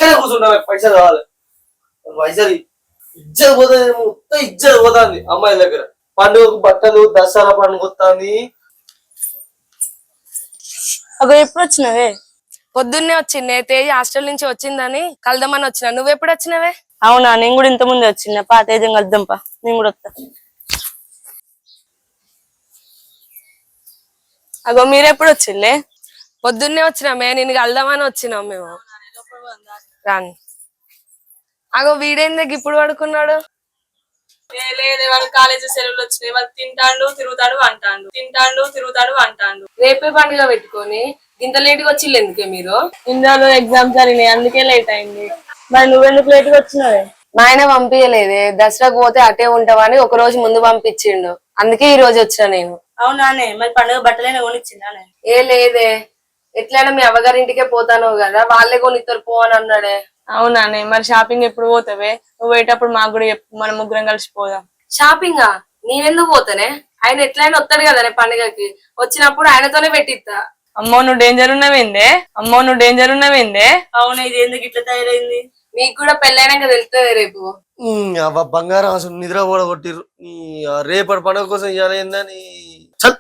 ఇక్కడే కూర్చుంటా, పైసలు కావాలి. పైసలు ఇజ్జత్ పోతుంది, మొత్తం ఇజ్జత్ పోతుంది అమ్మాయి దగ్గర. పండుగకు బట్టలు, దసరా పండుగ వస్తుంది. అగో ఎప్పుడు వచ్చినవే? పొద్దున్నే వచ్చింది. తేజ్ హాస్టల్ నుంచి వచ్చిందని కలదమని వచ్చిన. నువ్వెప్పుడు వచ్చినవే? అవునా, నేను కూడా ఇంత ముందే వచ్చిన. పా తేజం కలుద్దాంపా, నేను కూడా వస్తా. అగో మీరెప్పుడు వచ్చిండే? పొద్దున్నే వచ్చినామే, నేను కలదామని వచ్చినాం మేము. రాని అగో వీడేందే ఇప్పుడు పడుకున్నాడు? లేదే, వాళ్ళు కాలేజీ సెలవులు వచ్చినాయి. వాళ్ళు తింటాడు తిరుగుతాడు అంటాడు. రేపే పండుగ పెట్టుకొని ఇంత లేట్ గా వచ్చిల్లు ఎందుకే మీరు? ఇందులో ఎగ్జామ్స్ జరిగినాయి, అందుకే లేట్ అయింది. మరి నువ్వెందుకు లేట్ గా వచ్చినావే? మా ఆయన పంపించలేదే, దసరాకు పోతే అటే ఉంటావని ఒక రోజు ముందు పంపించిండు, అందుకే ఈ రోజు వచ్చిన నేను. అవునానే, మరి పండుగ బట్టలైనా కొనిచ్చిందానే? ఏ లేదే, ఎట్లయినా మీ అవ్వగారింటికే పోతాను కదా, వాళ్ళే కొనిద్దరు పో అని అన్నాడే. అవునానే, మరి షాపింగ్ ఎప్పుడు పోతావే? నువ్వు పోయేటప్పుడు మాకు కూడా చెప్పు, మనం ముగ్గురం కలిసి పోదాం. షాపింగా? నేనెందుకు పోతానే? ఆయన ఎట్లయినా వస్తాడు కదనే పండుగకి, వచ్చినప్పుడు ఆయనతోనే పెట్టిస్తా. అమ్మో నువ్వు డేంజర్ ఉన్నవేందే. అవును, ఇది ఎందుకు ఇట్లా తయారైంది? మీకు కూడా పెళ్ళైనాక తెలుస్తుంది రేపు. బంగారం అసలు నిద్ర కూడా కొట్టిర్రు. రేపటి పండుగ కోసం ఇవ్వాలి ఏందని చల్.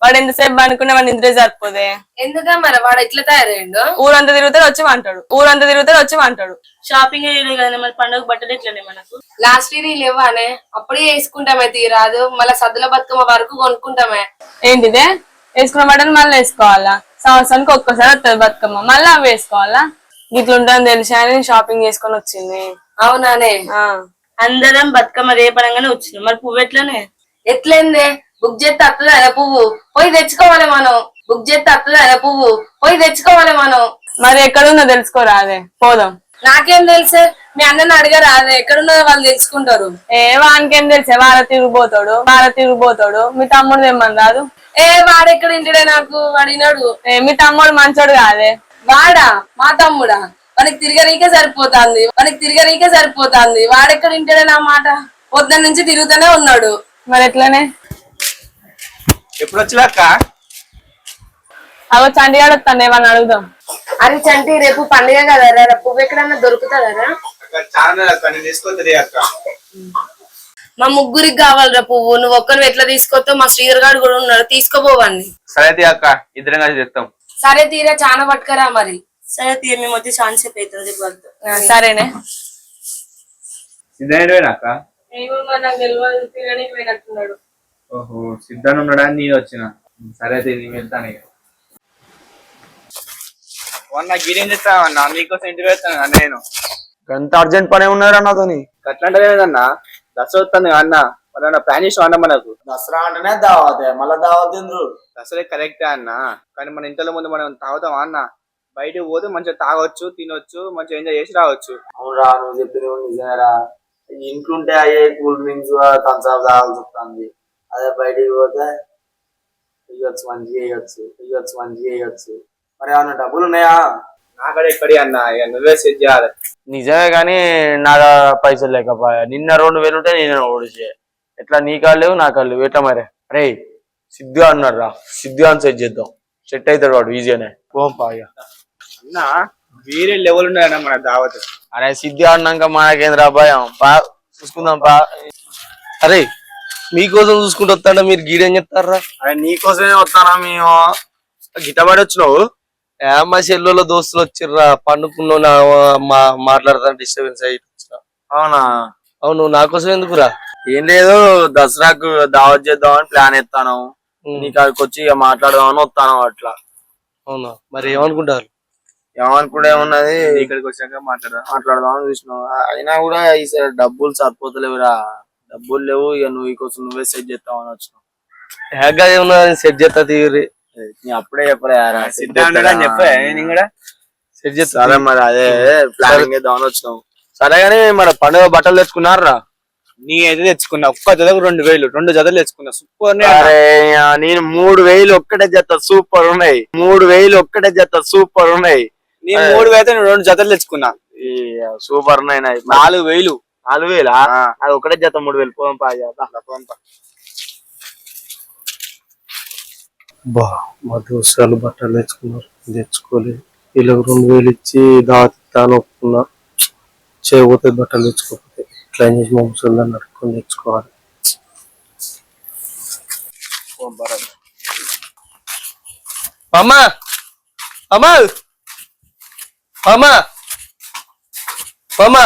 వాడు ఎంతసేపు అనుకున్నా వాడు నిద్రే సరిపోదే. ఎందుక మరి వాడు ఎట్లా తయారయ్యిండు? ఊరంతా తిరుగుతాడు వచ్చి అంటాడు. షాపింగ్ కదా, మరి పండుగ బట్టలు ఎట్లనే మనకు? లాస్ట్ ఇయర్ లేవానే, అప్పుడే వేసుకుంటామే తీరాదు, మళ్ళీ సద్దుల బతుకమ్మ వరకు కొనుక్కుంటామే. ఏంటిదే? వేసుకున్న బట్టలు మళ్ళీ వేసుకోవాలా? సంవత్సరానికి ఒక్కసారి వస్తుంది బతుకమ్మ, మళ్ళీ అవి వేసుకోవాలా? ఇట్లుంటుందని తెలిసా అని షాపింగ్ చేసుకొని వచ్చింది. అవునానే? అందరం బతుకమ్మ రేపడంగానే వచ్చినాం. మరి పువ్వు ఎట్లయిందే? బుక్ చేస్తే అత్తదా పువ్వు? పోయి తెచ్చుకోవాలి మనం. మరి ఎక్కడుందో తెలుసుకోరాదే, పోదాం. నాకేం తెలుసే, మీ అన్నని అడిగారా? అదే ఎక్కడున్నదో వాళ్ళు తెలుసుకుంటారు. వానికేం తెలిసే, వాడ తిరిగిపోతాడు. మీ తమ్ముడు తెమ్మని రాదు? వాడెక్కడ ఇంటిడే, నాకు వాడినాడు. మీ తమ్ముడు మంచోడు కాదే. వాడా? మా తమ్ముడా? మనకి తిరగరీకే సరిపోతాంది. వాడెక్కడ ఇంటిడే నా మాట? పొద్దున్న నుంచి తిరుగుతూనే ఉన్నాడు. మరి ఎట్లనే? ఎప్పుడు వచ్చినాక అవ చండీగాడు వస్తాను, ఏమన్నా అడుగుదాం. అని చంటి రేపు పండుగ కదా, పువ్వు ఎక్కడన్నా దొరుకుతుందా? తీసుకొస్తుంది అక్క. మా ముగ్గురికి కావాలరా పువ్వు. నువ్వు ఒక్కరు ఎట్లా తీసుకొస్తావు? మా శ్రీధర్ గారు కూడా ఉన్నాడు, తీసుకోపోవండి. సరే అక్క, ఇద్దరం కలిసి తెస్తాం. సరే తీరా, చాలా పట్టుకరా మరి. సరే తీర, మేము వచ్చి ఛాన్స్ అవుతుంది. సరేనే. సిద్ధంగా నాకు తెలియదు, తినడానికి పోయినట్టున్నాడు. ఓహో, సిద్ధంగా ఉన్నాడా? నేను వచ్చిన. సరే అయితే నేను వెళ్తాను. నాకు గిరేం చెప్తావన్నా, నీకోసం ఇంటికి వెళ్తాను అన్న. నేను ఎంత అర్జెంట్ పని ఉన్నారా నాతోని? అట్లాంటిదేదన్నా, దసరా వస్తుంది అన్న. మన ప్లాన్ చేసాం అన్న. మనకు దసరా అంటేనే దావతే, మళ్ళా దావత్ ఎందుకు? దసరా కరెక్టే అన్న, కానీ మన ఇంట్లో ముందు మనం తాగుతామా అన్న? బయటకు పోతే మంచిగా తాగొచ్చు, తినొచ్చు, మంచిగా ఎంజాయ్ చేసి రావచ్చు. అవునరా, నువ్వు చెప్పింది నిజమేరా. ఇంట్లుంటే అయ్యే కూల్ డ్రింక్స్, థమ్స్అప్ తాగాల్సి వస్తుంది. అదే బయటికి పోతే మంచిగా వేయచ్చు. మరి ఏమన్నా డబ్బులు ఉన్నాయా? నాకడే ఎక్కడి అన్న, ఇక నువ్వే సెట్ చేయాలి. నిజమే, కానీ నా పైసలు లేకపోయా. నిన్న 2000 ఉంటే నేను ఓడిచే. ఎట్లా నీ కాళ్ళు లేవు, నా కాళ్ళు లేవు, ఎట్లా మరి? అరే సిద్ధు అన్నాడు రా, సిద్ధు అని సెట్ చేద్దాం. సెట్ అవుతాడు వాడు ఈజీగానే. పోంపా అన్న, వేరే లెవెల్ ఉన్నాయన్న మన దావత్. అరే సిద్ధు అన్నాక మనకేంద్రా భయం. చూసుకుందాం పా. అరే మీకోసం చూసుకుంటూ వస్తాడా, మీరు గీడేం చెప్తారా? అరే నీకోసమే వస్తానా మేము. గిట్టబడి వచ్చినావు? మా చెల్లెళ్ళ దోస్తులు వచ్చిర్రా, పండుకున్నా మాట్లాడతా డిస్టర్బెన్స్ అయ్యి వచ్చిన. అవునా? అవును, నా కోసం ఎందుకురా? ఏం లేదు, దసరాకు దావత్ చేద్దామని ప్లాన్ ఎత్తాను. నీకు అక్కడికి వచ్చి ఇక మాట్లాడదామని వస్తాను అట్లా. అవునా? మరి ఏమనుకుంటారు? ఏమనుకుంటే ఏమన్నది, ఇక్కడికి వచ్చాక మాట్లాడదామని చూసినావు. అయినా కూడా ఈసారి డబ్బులు సరిపోతలేవురా. డబ్బులు లేవు, ఇక నువ్వు ఈ కోసం నువ్వే సెట్ చేస్తావని వచ్చినావు. హ్యాగా ఏమన్నా సెట్ చేస్తా తీరి. అప్పుడే చెప్పరా సెట్ చేస్తా. సరే మరి అదే ప్లానింగ్ చేద్దామని వచ్చినావు. సరే గానీ మరి పండుగ బట్టలు తెచ్చుకున్నారా? నీ అయితే తెచ్చుకున్నా, ఒక్క జతకు 2000, 2 జతలు తెచ్చుకున్నా. సూపర్. నేను 3000 ఒక్కటే జత సూపర్ ఉన్నాయి. 3000 నేను 3000 అయితే 2 జతలు తెచ్చుకున్నా. సూపర్ ఉన్నాయి. 4000. 4000? అది ఒకటే జత 3000. పోంపా. బా మా దోస్తులు బట్టలు తెచ్చుకున్నారు, తెచ్చుకోలేదు. వీళ్ళకి 2000 ఇచ్చి దాతాను ఒప్పుకున్నా. చేయబోతే బట్టలు తెచ్చుకోకపోతే ఇట్లా చేసి మా ముసలిదాన్ని నడుకొని తెచ్చుకోవాలి. అమ్మా అమ్మా అమ్మా అమ్మా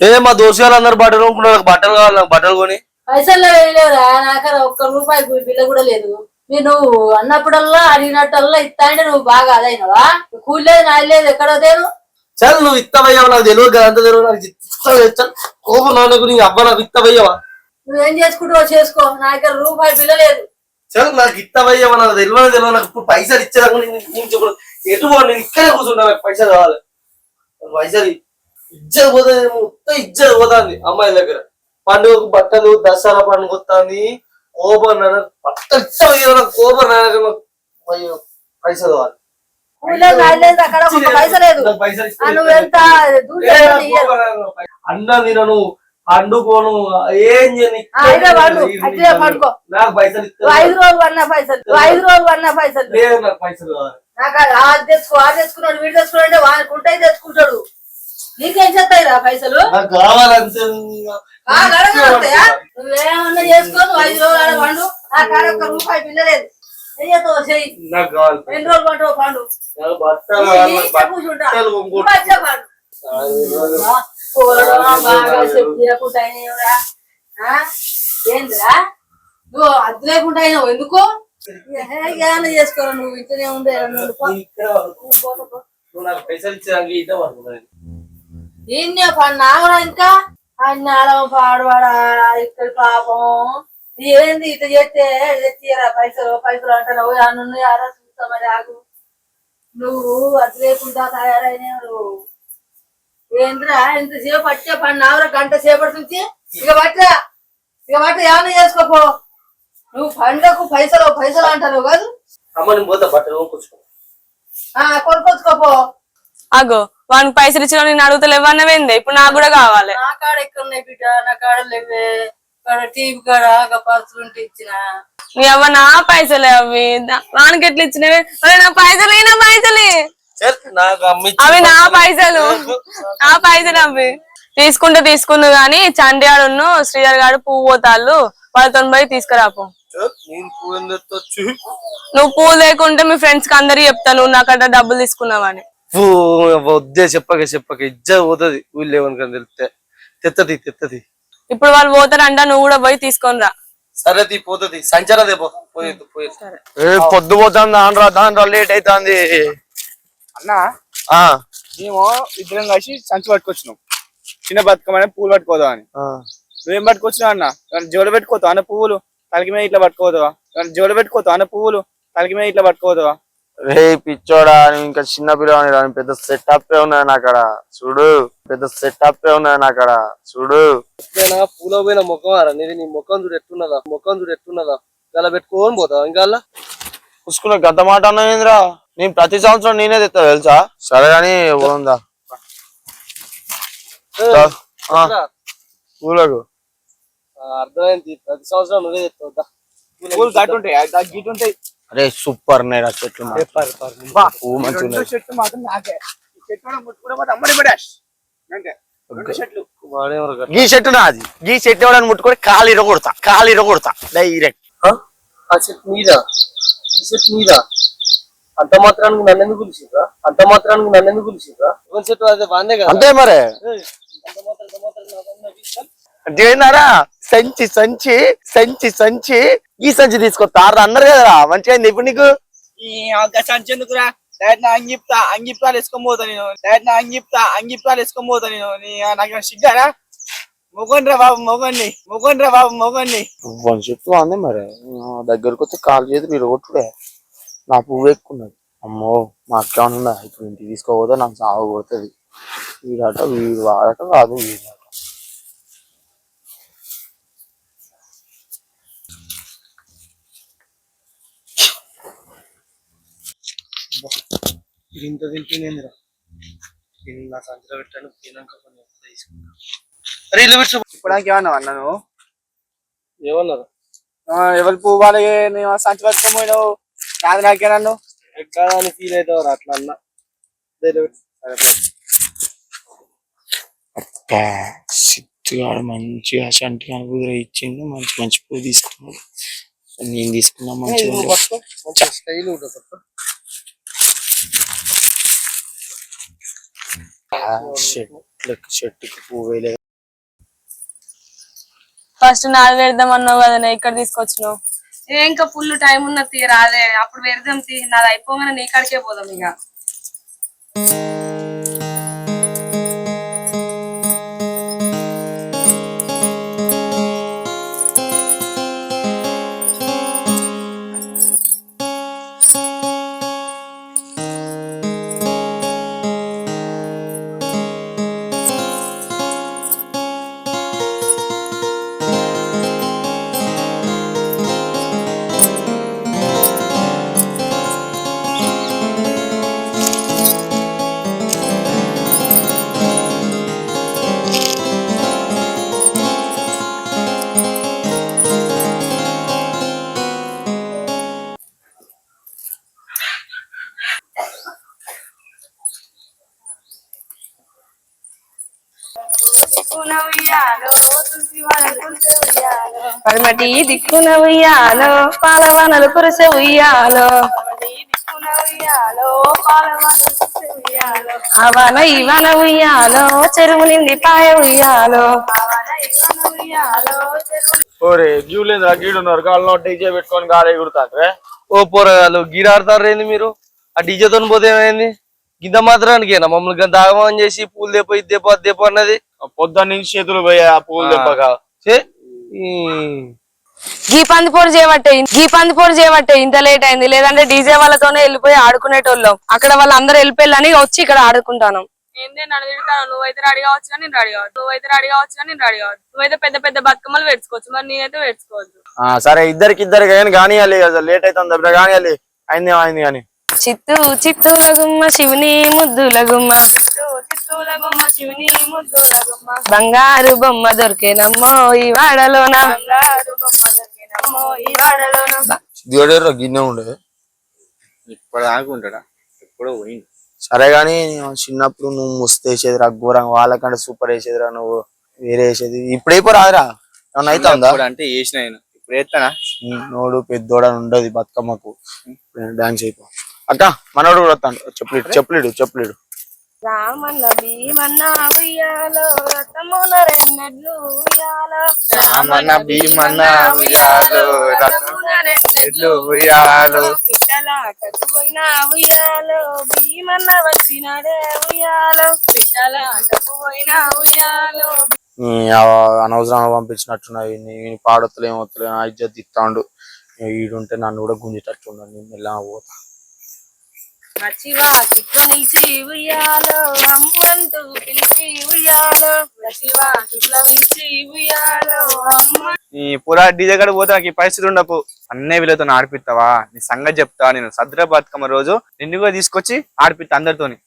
ఏ మా దోస్తులు అందరు బట్టలు కొనుక్కున్నారు, నాకు బట్టలు కావాలి, నాకు బట్టలు కొని. పైసలు లేవురా నాకర ఒక్క రూపాయి బిల్ల కూడా లేదు. నువ్వు అన్నప్పుడల్లా అడిగినట్టల్లా ఇస్తా అంటే నువ్వు బాగా అదైనవా? కూలి లేదు నాది లేదు ఎక్కడ తేను. చల్ నువ్వు ఇత్తవయ్యావా, నాకు తెలియదు కదా, అంత తెలియదు. నాకు కోపం నాకు నీ అబ్బా, నాకు ఇత్తవయ్యావా? నువ్వేం చేసుకుంటావో చేసుకో, నా దగ్గర రూపాయి బిల్ల లేదు. చల్ నాకు ఇత్తవయ్యావా, నాకు తెలియదు. నాకు ఇప్పుడు పైసలు ఇచ్చేదాకా నేను ఎటు పోను, నేను ఇక్కడే కూర్చుంటా. నాకు పైసలు కావాలి, పైసలు. ఇజ్జత్ పోతుంది, మొత్తం ఇజ్జత్ పోతుంది అమ్మాయి దగ్గర. పండుగకు బట్టలు, దసరా పండుగ వస్తుంది, కోపం బట్టలు ఇష్టమయ్యా, నాకు కోపం పైసలు కావాలి. కూలి లేదు నాది లేదు అక్కడ ఒక్క పైస లేదు. నువ్వెంత అన్నా తినను, పండుకోను, ఏం పడుకో. నాకు పైసలు 5 రోజులు పడిన పైసలు, 5 రోజులు పడిన పైసలు లేదు. నాకు పైసలు కావాలి. నాకు అది తెచ్చుకో, అది తెచ్చుకున్నాడు, వీడు తెచ్చుకున్నాడు, వానికి ఉంటాయి తెచ్చుకుంటాడు. నీకేం చేస్తాయి రా పైసలు? నాకు కావాలంటే నువ్వేమన్నా చేసుకో, నువ్వు 5 రోజులు ఆడ పండు, నా కాడ ఒక్క రూపాయి బిల్ల లేదు. చెయ్యి నాకు కావాలి. 2 రోజులు పండు పండు కూర్చుంటా బాగా చెప్పకుండా అయినా ఏంద్రా నువ్వు అద్దు లేకుండా అయినావు ఎందుకు? ఏమన్నా చేసుకోరా నువ్వు, ఇంటనే ఉండే ఈయన్నే నాగరా ఇంకా అన్నారం పాడవాడా ఇక్కడ పాపం. ఏంది ఇట్లా చేస్తే తెచ్చిరా పైసలు పైసలు అంటున్నావు, అన్ను ఆరా చూస్తా మరి ఆగు. నువ్వు అది లేకుండా తయారైనావు ఏంద్రా? ఇంతసేపు పట్టే పన్నావరా, గంట సేపటి నుంచి ఇక బట్ట ఏమన్నా చేసుకోపో. నువ్వు పండకు పైసలు పైసలు అంటావు కాదు. కొనుక్కొచ్చుకోపో. అగో వానికి పైసలు ఇచ్చిన నేను అడుగుతలేవు అన్నవేంది, ఇప్పుడు నాకు కూడా కావాలి. నా కాడ ఎక్కడ ఉన్నాయి బిడ్డ, నా కాడ లేవే. టీవీ కాడ పర్సులు ఉంటే ఇచ్చిన. నీ అవ్వ నా పైసలే అవి, వానికి ఎట్లా ఇచ్చినవే? నా పైసలు నా పైసలే అవి, నా పైసలు నా పైసలు అవి. తీసుకుంది గాని చండియాడును శ్రీధర్ గారు పువ్వు పోతాళ్ళు, వాళ్ళతో పోయి తీసుకురాపో. నువ్వు పువ్వు లేకుంటే మీ ఫ్రెండ్స్ కి అందరికి చెప్తాను నాకట డబ్బులు తీసుకున్నావని. వద్దే చెప్పక ఇజ్జత్ పోతుంది. ఊళ్ళు లేవనుకని తెలిస్తే తెత్తది. ఇప్పుడు వాళ్ళు పోతారంట, నువ్వు కూడా పోయి తీసుకొని రా. సరే పోతుంది, సంచారదే పొద్దు పోతుంది. దాని లేట్ అవుతుంది అన్నా. మేము ఇద్దరం కలిసి సంచి పట్టుకొచ్చినాం, చిన్న బతుకమని పూలు పట్టుకోదాం అని. నువ్వేం పట్టుకొచ్చినావు అన్న? జోలు పెట్టుకోతావు అన్న పువ్వులు, తలకి మీద ఇట్లా పట్టుకోదావా? జోలు పెట్టుకోతావు అన్న పువ్వులు, తలకి మీద ఇట్లా పట్టుకోదావా? రే పిచ్చోడా, ఇంకా చిన్న పిల్లవాడిని, పెద్ద సెటప్ ఉన్నది నాకడ చూడు, పెద్ద సెటప్ ఉన్నది నాకడ చూడు. పూల పోయిన ముఖం ఆరా నీది, నీ ముఖం చూడు ఎట్టున్నదా, ఇలా పెట్టుకోని పోతావా? ఇంకా చూసుకున్న గత మాట అన్నదిరా, నేను ప్రతి సంవత్సరం నేనే తెస్తా తెలుసా. సరే కానీ పోందా పూలకు అర్థమైంది, ప్రతి సంవత్సరం నువ్వే తెస్తా. పూలు గట్టుంటాయి, గిట్టుంటాయి. అరే సూపర్ నేరా చెట్లు, చెట్టు మాత్రం నాకే. గీ చెట్టు నాది, గీ చెట్టు ఎవడని ముట్టుకొని కాలు ఇరగొడతా డైరెక్ట్. ఆ చెట్టు నీదా, ఈ చెట్టు నీదా? అంత మాత్రానికి నన్ను ఎందుకు పిలిచిరా? చెట్టు అదే బాగుందే కదా. అంతే మరే ఏందారా, సంచి ఈ సంచి తీసుకొస్తా అన్నారు కదా, మంచిగా అయింది. ఇప్పుడు నీకు ఈ సంచి ఎందుకురా? డైరెక్ట్ అంగిప్తాలు వేసుకోబోతా నేను, నాకు సిగ్గారా? మొగండ్రా బాబు మొగండి. చెట్టు అందే మరి, దగ్గరకు వచ్చి కాలు చేతులు ఇరగొట్టుడే. నా పువ్వు ఎక్కున్నది. అమ్మో మా అక్క ఉందా, ఇప్పుడు ఇంటికి తీసుకోపోతే నాకు సాగు కొడుతుంది. వీడు వాడట కాదు వీడు. ఇంత తింటేనేందిరా, నా సంచిలో పెట్టాను, తిన్నాక తీసుకుంటా. ఇప్పడానికి ఏమన్నావు అన్న నువ్వు? ఏమన్నారు? ఎవరు పువ్వు వాళ్ళకి నేను సంచి పట్టుకొని పోయినావు కాదు నాకే నన్ను ఎక్కడ ఫీల్ అవుతావు అట్లా అన్న. సిత్తుగాడు మంచిగా సంటి అనుభూతి ఇచ్చిండు, మంచి మంచి పువ్వు తీసుకున్నాడు. నేను తీసుకున్నా మంచిగా స్టైల్ ఉంటుంది. చెట్టుకి పువ్వు వేయలేదు. ఫస్ట్ నాది పెడదాం అన్నావు కదా, ఇక్కడ తీసుకొచ్చినావు. ఇంకా ఫుల్ టైం ఉన్నది తీ రాదే, అప్పుడు పెడదాం తీ, నాది అయిపోగానే నీ కాడికే పోదాం ఇక. పడమటి దిక్కున ఉయ్యాలో పాలవానలు కురిసే ఉయ్యాలో, అవన ఇవన ఉయ్యాలో చెరువు నిండి పాయ ఉయ్యాలో. ఓరే గీవులేదు గీడున్నారు గాల్లో డీజే పెట్టుకొని గాలి ఎగురుతాండ్రే. ఓ పోరగాళ్ళు గీడాడతారు ఏంది మీరు? ఆ డీజేతో పోతే ఏమైంది? గింత మాత్రానికేనా మమ్మల్ని గంత ఆగమనం చేసి పూలు దేపో ఇది దేపో అది దేపో అన్నది? పొద్దున్న నుంచి చేతులు పోయా ఆ పూలు దెబ్బగా. గీ పందిపోరు చేయబట్టే ఇంత లేట్ అయింది, లేదంటే డీజే వాళ్ళతోనే వెళ్ళిపోయి ఆడుకునేటోళ్ళం. అక్కడ వాళ్ళందరూ వెళ్ళిపోయాలని వచ్చి ఇక్కడ ఆడుకుంటాను. ఏందే నన్ను తిడతాను? నువ్వైతే రెడీ కావచ్చు కానీ నేను రెడీ కావచ్చు, నువ్వైతే పెద్ద పెద్ద బతుకమ్మలు పెట్టుకోవచ్చు, మరి నేనైతే పెట్టుకోవద్దు. సరే ఇద్దరికి కానియాలి, లేట్ అవుతుంది కానియాలి. అయింది కానీ చిత్తూ చిత్తూల గుమ్మ శివుని ముద్దుల గుమ్మ, బంగారు బొమ్మ దొరికేనమ్మో ఈ వాడలోన. గిన్నె ఉండదు ఇప్పుడు ఆగుంటాడా ఎప్పుడో పోయింది. సరే గాని చిన్నప్పుడు నువ్వు ముస్తే వేసేదిరా, ఘోరంగా వాళ్ళకంటే సూపర్ వేసేదిరా, నువ్వు వేరే వేసేది. ఇప్పుడు అయిపో రాదురా, ఏమన్నా అవుతుందా? అంటే వేసిన ఇప్పుడు వేస్తానా? నోడు పెద్దోడని ఉండదు బతుకమ్మకు, డాన్స్ అయిపో. అక్క మనోడు కూడా వస్తాడు, చెప్పులేడు. రామన్న భీమన్న ఉయ్యాలో రథమున రెండెడ్లు ఉయ్యాలో, రామన్న భీమన్న ఉయ్యాలో రథమున రెండెడ్లు ఉయ్యాలో, పిట్టలాటకు పోయినా ఉయ్యాలో భీమన్న వచ్చినాడే ఉయ్యాలో, పిట్టలాటకు పోయినా ఉయ్యాలో. అనవసరంగా పంపించినట్టున్నాయి, నేను పాడొత్తలే ఏమొత్తలే నా ఇజ్జత్ ఇస్తాడు. ఈడుంటే నన్ను కూడా గుంజేటట్టున్నాడు, నేను ఎలా పోతా. నచ్చివా కిట్లో నిలిచి ఉయ్యాలో అమ్మంటూ పిలిచి ఉయ్యాలో, నచ్చివా కిట్లో నిలిచి ఉయ్యాలో అమ్మ. నీ పూరా డీజే కాడ పోతే నాకు ఈ పరిస్థితి ఉండపు. అన్నే వీళ్ళతో ఆడిపిస్తావా? నీ సంగతి చెప్తా. నేను సద్ర బతుకమ్మ రోజు నిన్ను కూడా తీసుకొచ్చి ఆడిపిస్తా అందరితోని.